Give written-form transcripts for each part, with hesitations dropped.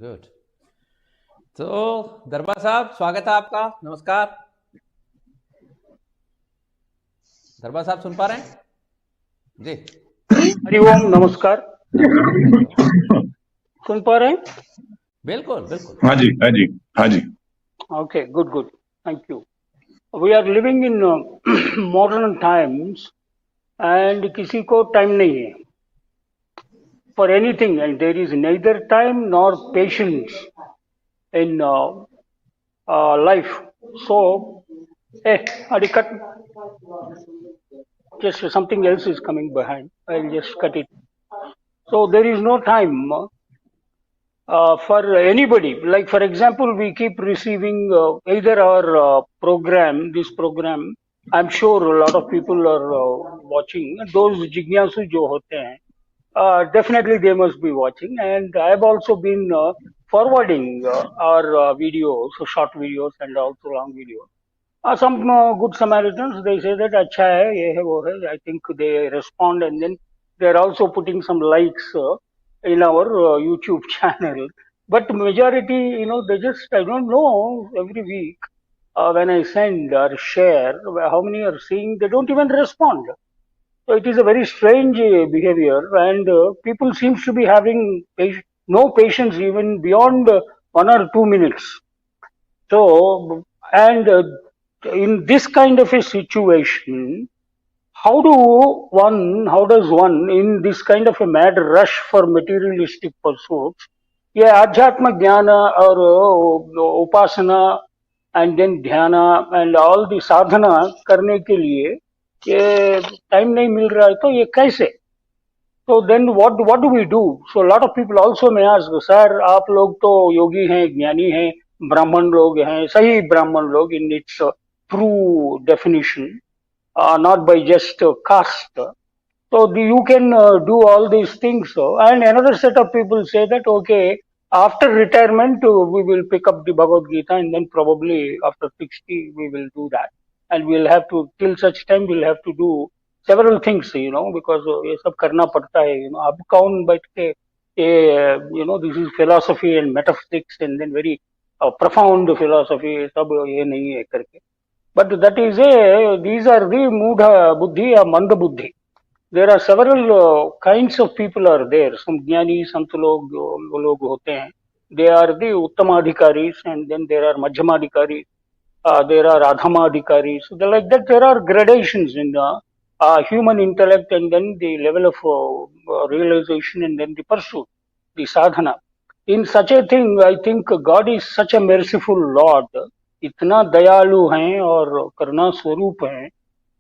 Good. तो दरबा साहब, स्वागत है आपका। नमस्कार। दरबा साहब सुन पा रहे हैं जी? हरिओम, नमस्कार। सुन पा रहे हैं? बिल्कुल बिल्कुल। हाँ जी, हाँ जी, हाँ जी। Okay, good good, thank you. We are living in modern times and किसी को टाइम नहीं है for anything, and there is neither time nor patience in life. So, Adi, cut. Just something else is coming behind. I'll just cut it. So there is no time for anybody. Like for example, we keep receiving either our this program. I'm sure a lot of people are watching. Those jignasu jo hote hain, definitely they must be watching. And I've also been forwarding our videos, so short videos and also long videos. Some good Samaritans, they say that acha hai, ye hai, wo hai. I think they respond, and then they're also putting some likes in our YouTube channel. But majority, they just, I don't know, every week when I send or share, how many are seeing, they don't even respond. So it is a very strange behavior, and people seems to be having no patience even beyond 1 or 2 minutes. So, and in this kind of a situation, how does one, in this kind of a mad rush for materialistic pursuits, ये आध्यात्म ज्ञान और उपासना and then ध्याना and all the साधना करने के लिए ये time नहीं मिल रहा है, तो ये कैसे? तो then what do we do? So lot of people also may ask, sir आप लोग तो योगी हैं, ज्ञानी हैं, ब्राह्मण लोग हैं, सही ब्राह्मण लोग in its true definition, not by just caste. So you can do all these things. And another set of people say that, okay, after retirement, we will pick up the Bhagavad Gita, and then probably after 60, we will do that. And we'll have to, till such time, we'll have to do several things, because ये सब करना पड़ता है, अब कौन बैठ के ये, this is philosophy and metaphysics and then very profound philosophy, सब ये नहीं है करके. But that is these are the Mudha Buddhi or Manda Buddhi. There are several kinds of people are there. Some Jnani, Sant log, log hote hain. They are the Uttamadhikaris, and then there are Madhyamadhikaris. There are Adhamadhikaris. So like that, there are gradations in the human intellect, and then the level of realization, and then the pursuit, the sadhana. In such a thing, I think God is such a merciful Lord. इतना दयालु हैं और करुणा स्वरूप हैं,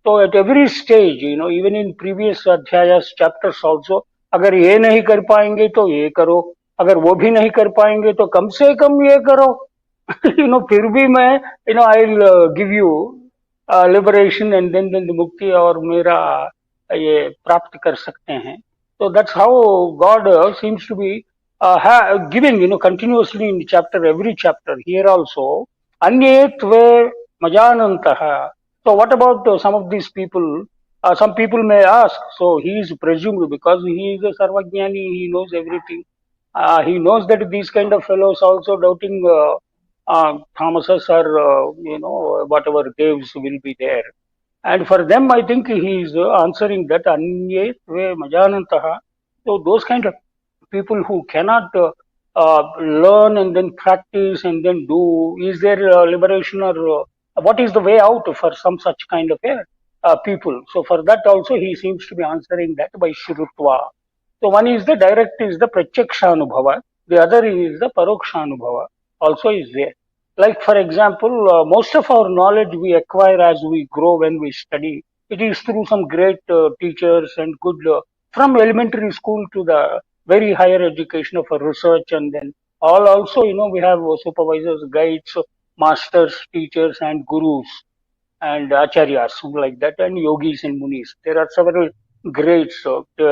तो at every stage, even in previous अध्यायस chapters also, अगर ये नहीं कर पाएंगे तो ये करो, अगर वो भी नहीं कर पाएंगे तो कम से कम ये करो. फिर भी मैं I will give you liberation and then मुक्ति और मेरा ये प्राप्त कर सकते हैं. तो that's how God seems to be giving continuously in chapter, every chapter, here also. Anyetve majanantaha. So what about some of these people? Some people may ask, so he is presumed because he is a sarvajnani, he knows everything. He knows that these kind of fellows also doubting Thomases or, whatever devs will be there. And for them, I think he is answering that anyetve majanantaha. So those kind of people who cannot learn and then practice and then do, is there liberation or what is the way out for some such kind of people? So for that also he seems to be answering that by Shrutva. So one is the direct, is the Pratyakshanubhava, the other is the Parokshanubhava also is there. Like for example, most of our knowledge we acquire as we grow when we study. It is through some great teachers and good, from elementary school to the very higher education of research, and then all also, we have supervisors, guides, masters, teachers, and gurus, and acharyas, like that, and yogis and munis. There are several grades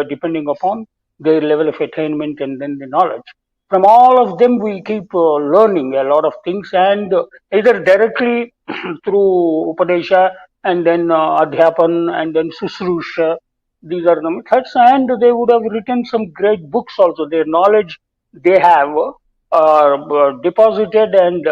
depending upon their level of attainment and then the knowledge. From all of them, we keep learning a lot of things, and either directly through Upadesha, and then Adhyapan, and then Susrusha. These are the methods, and they would have written some great books also. Their knowledge they have deposited and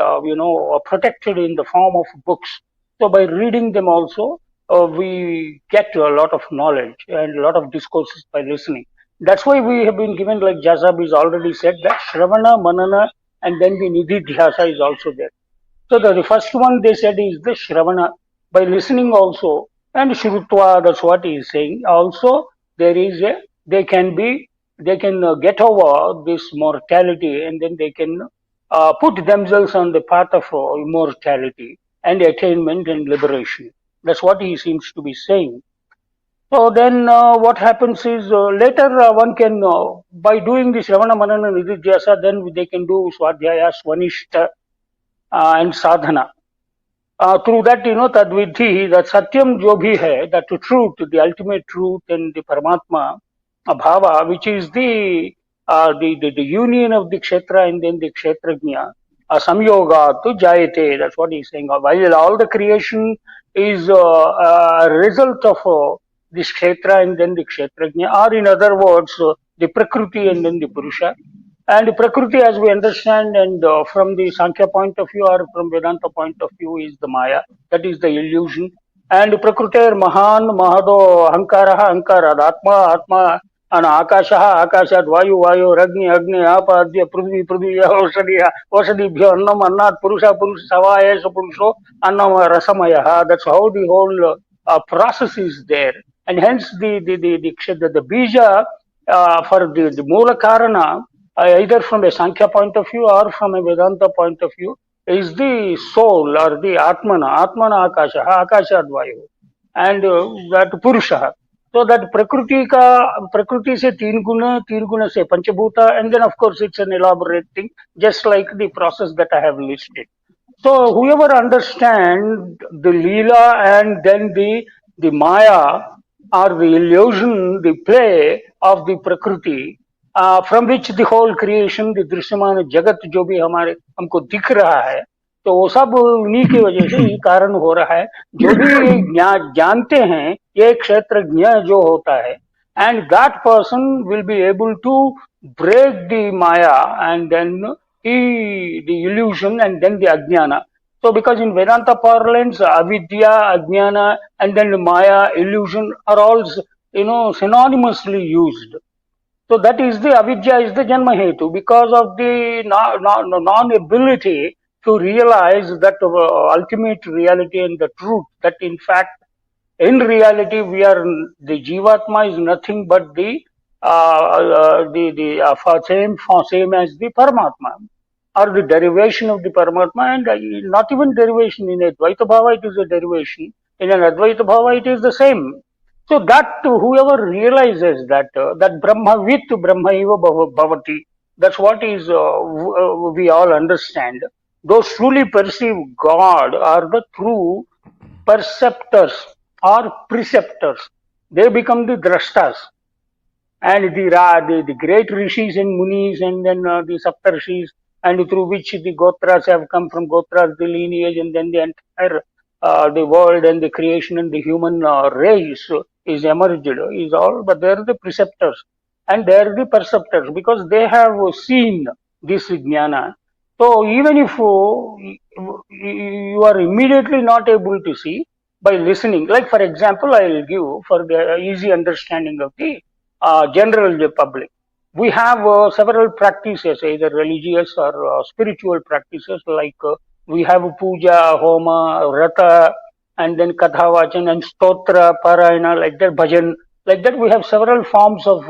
protected in the form of books. So by reading them also, we get a lot of knowledge and a lot of discourses by listening. That's why we have been given, like Jazab is already said, that Shravana, Manana, and then the Nididhyasa is also there. So the first one they said is the Shravana, by listening also, and Shrutva, that's what he is saying. Also, there is they can get over this mortality, and then they can put themselves on the path of immortality and attainment and liberation. That's what he seems to be saying. So then what happens is later one can, by doing this Ravana Manana Nididhyasa, then they can do Swadhyaya, Swanishta, and Sadhana. Through that, Tadvidhi, that Satyam jo bhi hai, that truth, the ultimate truth and the Paramatma Bhava, which is the union of the Kshetra and then the Kshetrajna, Samyoga to Jayate, that's what he's saying. While all the creation is a result of this Kshetra and then the Kshetrajna, or in other words, the Prakriti and then the Purusha. And Prakriti, as we understand, and from the Sankhya point of view or from Vedanta point of view, is the Maya, that is the illusion. And Prakrutir Mahan, Mahado, Ahankaraha, Ahankara, Atma, Atma, and Akashaha, Akashat, Vayu, Vayu, Ragni, Agni, Apa, Adya, Prithvi, Prithvi, Osadiya, Osadibhyo, Annam, Annat, Purusha, Purusha, Savaya, Purusho, Annam, Rasamayaha. That's how the whole process is there. And hence the Bija for the Mula Karana, either from a Sankhya point of view or from a Vedanta point of view, is the soul or the Atmana Akasha, Akasha Advayu, and that Purusha. So that Prakriti se teen guna se Panchabhuta, and then of course it's an elaborate thing, just like the process that I have listed. So whoever understands the Leela and then the Maya or the illusion, the play of the Prakriti, from which the whole creation, the दृश्यमान जगत जो भी हमारे हमको दिख रहा है, तो वो सब उन्हीं की वजह से ही कारण हो रहा है. जो भी जानते हैं ये क्षेत्रज्ञ जो होता है, and that person will be able to break the Maya and then the illusion and then the Ajnana. So because in Vedanta parlance, avidya, Ajnana, and then the Maya, illusion are all synonymously used. So that is the avidya is the janma hetu, because of the non-ability to realize that ultimate reality and the truth, that in fact, in reality, the Jivatma is nothing but the same as the Paramatma, or the derivation of the Paramatma, and not even derivation. In Advaita Bhava it is a derivation, in an Advaita Bhava it is the same. So that whoever realizes that Brahma with Brahmaiva Bhavati, that's what is we all understand. Those truly perceive God are the true perceptors or preceptors. They become the drashtas. And the great rishis and munis and then the saptarshis, and through which the gotras have come, from gotras the lineage, and then the entire the world and the creation and the human race is emerged, is all, but they are the preceptors and they are the perceptors, because they have seen this jnana. So even if you are immediately not able to see, by listening, like for example, I will give for the easy understanding of the general public. We have several practices, either religious or spiritual practices, like we have puja, homa, rata, and then katha vachan and stotra, parayana, like that, bhajan, like that. We have several forms of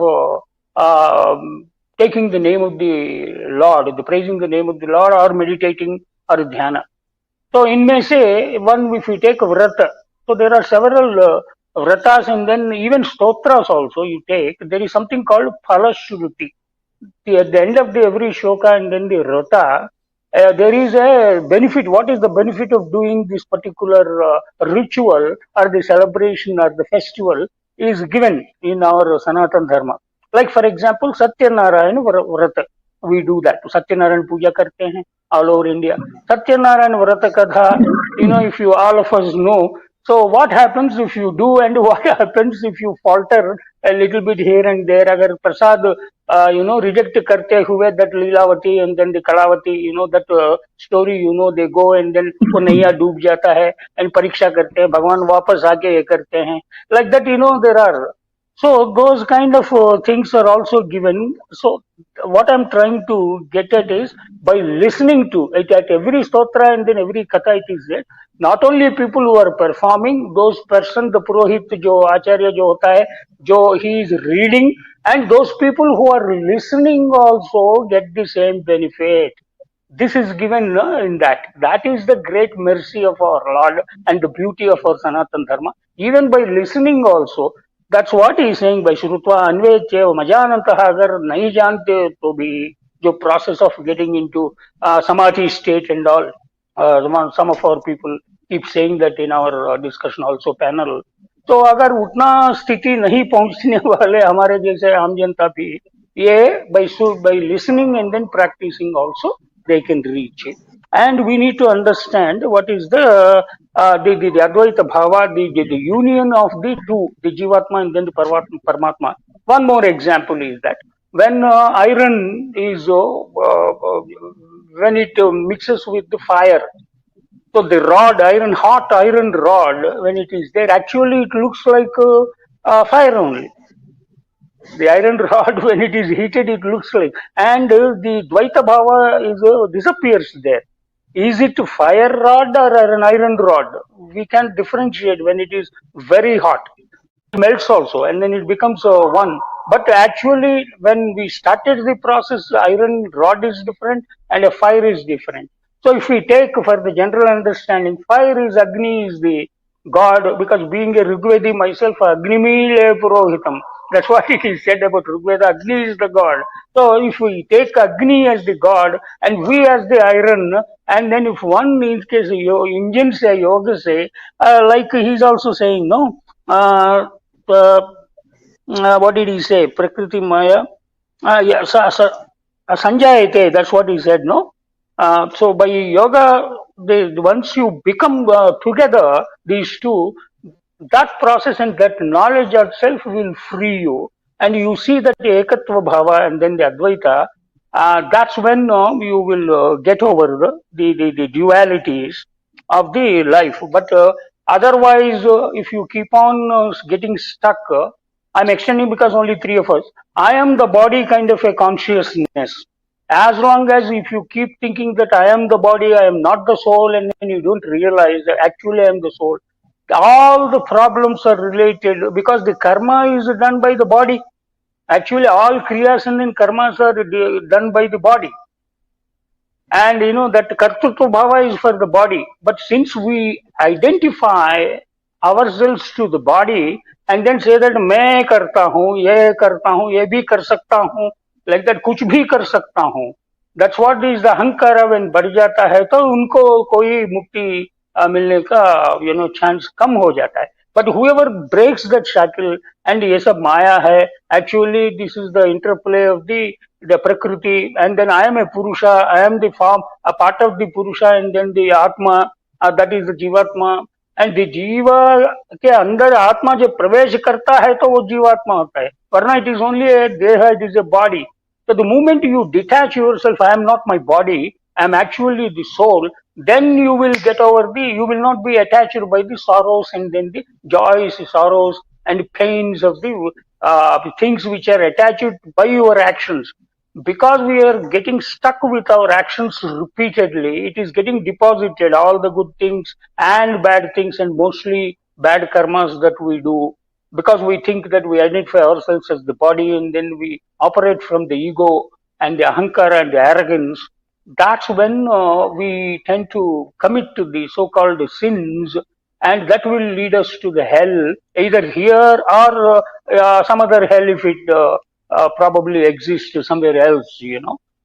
taking the name of the Lord, the praising the name of the Lord, or meditating or dhyana. So in may say, one, if we take vrata, so there are several vratas, and then even stotras also you take, there is something called phalashruti. At the end of every shloka and then the vrata, there is a benefit. What is the benefit of doing this particular ritual or the celebration or the festival is given in our Sanatana Dharma. Like for example, Satyanarayana Vrata, we do that. Satyanarayana Puja karte hain all over India. Satyanarayana Vrata Katha, if you all of us know, So what happens if you do, and what happens if you falter a little bit here and there? Agar Prasad, reject karte हुए that Leelavati and then the Kalavati, that story, they go and then वो नैया डूब जाता है and परीक्षा करते हैं, भगवान वापस आके ये करते हैं. Like that, there are. So those kind of things are also given. So what I'm trying to get at is by listening to it at every stotra and then every katha it is there. Not only people who are performing, those person, the purohit, jo acharya jo hota hai, jo he is reading, and those people who are listening also get the same benefit. This is given in that. That is the great mercy of our Lord and the beauty of our Sanatan Dharma. Even by listening also, that's what he is saying by Shrutva Anveche Majanantaha agar nahi jante to bhi, jo process of getting into Samadhi state and all. Some of our people keep saying that in our discussion also panel. तो अगर उतना स्थिति नहीं पहुंचने वाले हमारे जैसे आम जनता भी ये by listening and then practicing also they can reach it. And we need to understand what is the Advaita Bhava, the union of the two, the Jivatma and then the Paramatma. One more example is that when iron is, when it mixes with the fire, so the rod, hot iron rod, when it is there, actually it looks like fire only. The iron rod, when it is heated, it looks like, and the Dvaita Bhava is disappears there. Is it fire rod or an iron rod? We can differentiate when it is very hot. It melts also, and then it becomes one. But actually, when we started the process, iron rod is different and a fire is different. So if we take for the general understanding, fire is Agni is the God, because being a Rigvedi myself, Agnimile Purohitam. That's what it is said about Rigveda. Agni is the God. So if we take Agni as the God and we as the iron, and then if one in case Indians say, yoga say, like he's also saying, no, what did he say? Prakriti Maya. Yeah, Sanjayate, that's what he said, no? So by yoga, once you become together, these two, that process and that knowledge itself will free you. And you see that the Ekatva Bhava and then the Advaita, that's when you will get over the dualities of the life. But otherwise, if you keep on getting stuck, I'm extending because only three of us. I am the body kind of a consciousness. As long as if you keep thinking that I am the body, I am not the soul, and then you don't realize that actually I am the soul, all the problems are related because the karma is done by the body. Actually, all kriyas and karmas are done by the body. And that kartritva bhava is for the body. But since we identify ourselves to the body and then say that मैं करता हूँ, ये भी कर सकता हूँ, like that कुछ भी कर सकता हूँ. That's what is the अहंकार when बढ़ जाता है तो उनको कोई मुक्ति मिलने का chance कम हो जाता है. But whoever breaks that shackle and ये सब माया है, actually this is the interplay of the Prakriti, and then I am a Purusha, I am the form, a part of the Purusha, and then the Atma, that is the Jivatma. And the Jiva के अंदर आत्मा जब प्रवेश करता है तो वो जीवात्मा होता है, वरना it is only a देह, it is a body. So the moment you detach yourself, I am not my body, I am actually the soul, then you will get over you will not be attached by the sorrows and then the joys, sorrows and pains of the things which are attached by your actions. Because we are getting stuck with our actions repeatedly, it is getting deposited, all the good things and bad things, and mostly bad karmas that we do, because we think that we identify ourselves as the body and then we operate from the ego and the ahankara and the arrogance. That's when we tend to commit to the so-called sins, and that will lead us to the hell, either here or some other hell if it probably exists somewhere else,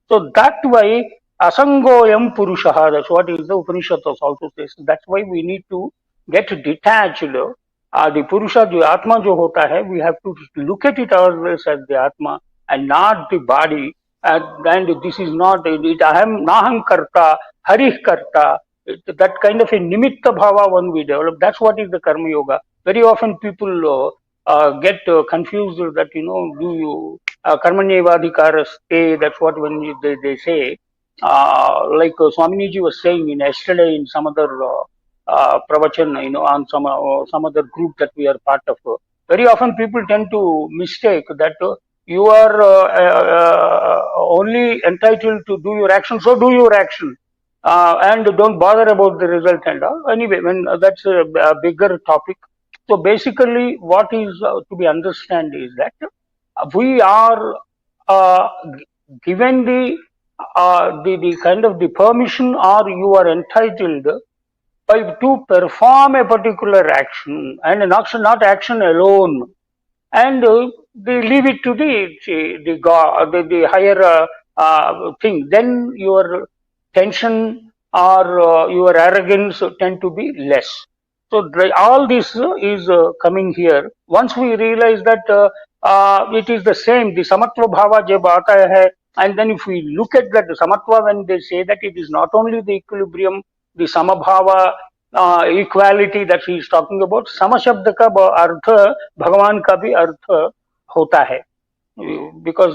So that way, asangoyam purushaha, that's what is the Upanishad also says. That's why we need to get detached. The Purusha, the Atma jo hota hai, we have to look at it ourselves as the Atma and not the body. And this is not it. Aham naham karta, harih karta. that kind of a nimitta bhava one we develop. That's what is the karma yoga. Very often people get confused that, do you karmanyevadhikaraste, that's what when they say. Like Swaminiji was saying in yesterday in some other pravachan, on some other group that we are part of. Very often people tend to mistake that you are only entitled to do your action, so do your action, and don't bother about the result and all. Anyway, when that's a bigger topic. So basically, what is to be understand is that we are given the kind of the permission, or you are entitled to perform a particular action, and not action alone, and they leave it to the god, the higher thing. Then your tension or your arrogance tend to be less. So all this is coming here. Once we realize that it is the same, the samatva bhava jab aata hai, and then if we look at that samatva, when they say that it is not only the equilibrium, the samabhava, equality that he is talking about, सम शब्द का अर्थ भगवान का भी अर्थ होता है, because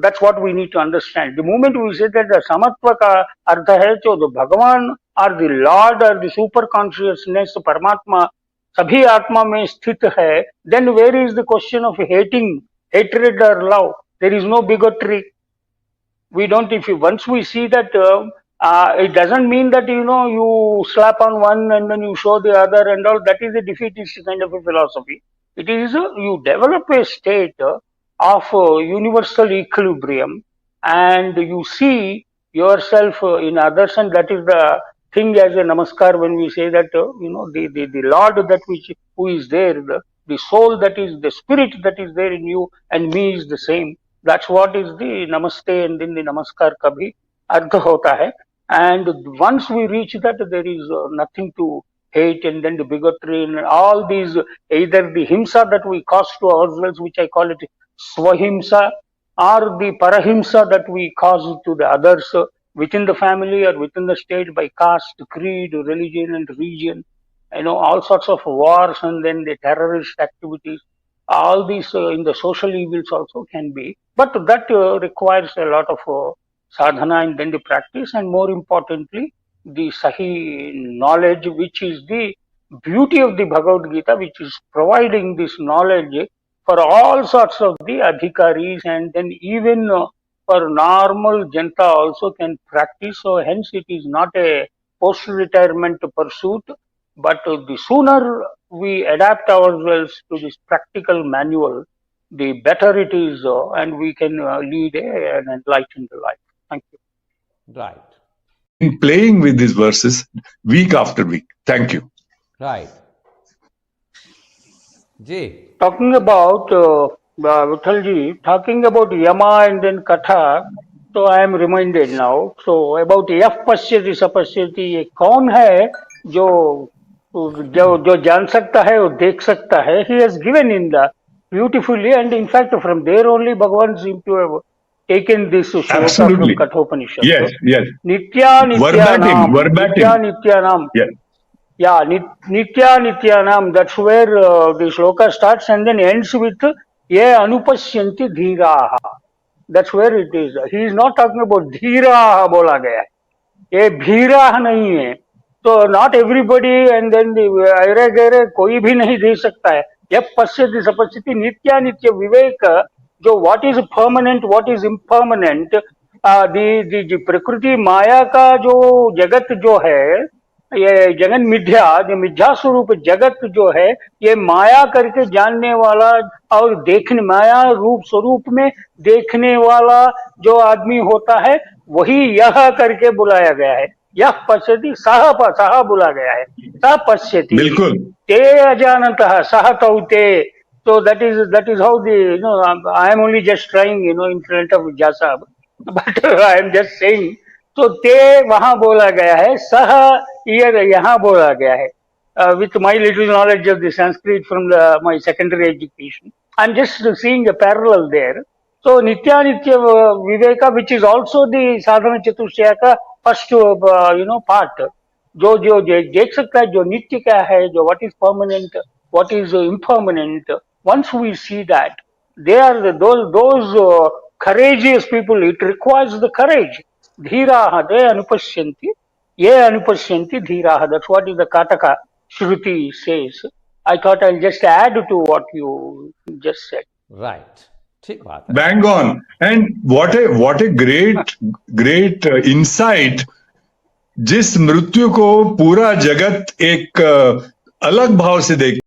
that's what we need to understand. The moment we say that समत्व का अर्थ है जो भगवान और द लॉर्ड और द सुपर कॉन्शियसनेस, परमात्मा सभी आत्मा में स्थित है, then where is the question of hating, hatred और love? There is no bigotry. We don't, if you, once we see that it doesn't mean that you slap on one and then you show the other and all. That is a defeatist kind of a philosophy. It is you develop a state of universal equilibrium, and you see yourself in others, and that is the thing as a namaskar. When we say that the Lord that who is there, the soul that is the spirit that is there in you and me is the same. That's what is the namaste and then the namaskar ka bhi artha hota hai. And once we reach that, there is nothing to hate, and then the bigotry and all these, either the himsa that we cause to ourselves, which I call it swahimsa, or the parahimsa that we cause to the others within the family or within the state by caste, creed, religion and region, all sorts of wars, and then the terrorist activities. All these in the social evils also can be, but that requires a lot of sadhana and then the practice, and more importantly the sahi knowledge, which is the beauty of the Bhagavad Gita, which is providing this knowledge for all sorts of the adhikaris, and then even for normal janta also can practice. So hence it is not a post-retirement pursuit, but the sooner we adapt ourselves to this practical manual, the better it is, and we can lead an enlightened life. Thank you. Right. In playing with these verses week after week. Thank you. Right. Ji. Talking about Vithalji, talking about Yama and then Katha, so I am reminded now. So about Yaf Pasyati Sapasyati, ये कौन है जो जो जान सकता है और देख सकता है? He has given in the beautifully, and in fact from there only Bhagavan seemed to have taken this shloka from Kathopanishad. Yes, yes. Nitya Nityanam. Verbatim. Nitya Nityanam. Yes. Yeah, Nitya Nityanam. That's where the shloka starts and then ends with Ye Anupashyanti Dhiraha. That's where it is. He is not talking about Dhiraha bola gaya. Ye Bhiraha nahi hai. So not everybody, and then the aire gaire koi bhi nahi de sakta hai. Yep, pasyati sapasyati nitya nitya viveka. जो what is permanent, what is impermanent, the प्रकृति माया का जो जगत जो है, ये जगन मिथ्या, जो मिथ्या स्वरूप जगत जो है, ये माया करके जानने वाला और देखने, माया रूप स्वरूप में देखने वाला जो आदमी होता है, वही यह करके बुलाया गया है. यह पश्यति सह बुला गया है. सह पश्यति. बिल्कुल. ते अजानतः सह तौते. So that is how the I am only just trying in front of Jasab, but I am just saying. So te वहाँ बोला गया है, सह यहाँ बोला गया है. With my little knowledge of the Sanskrit from my secondary education, I am just seeing a parallel there. So Nitya Nitya Viveka, which is also the Sadhana Chatushyaka first part. जो जो देख सकता है जो नित्य क्या है, जो what is permanent, what is impermanent. Once we see that, they are those courageous people. It requires the courage. Dhiraha they anupashyanti, ye anupashyanti dhiraha. That's what is the Kataka Shruti says. I thought I'll just add to what you just said. Right. ठीक बात है. Bang on. And what a great insight. जिस मृत्यु को पूरा जगत एक अलग भाव से देख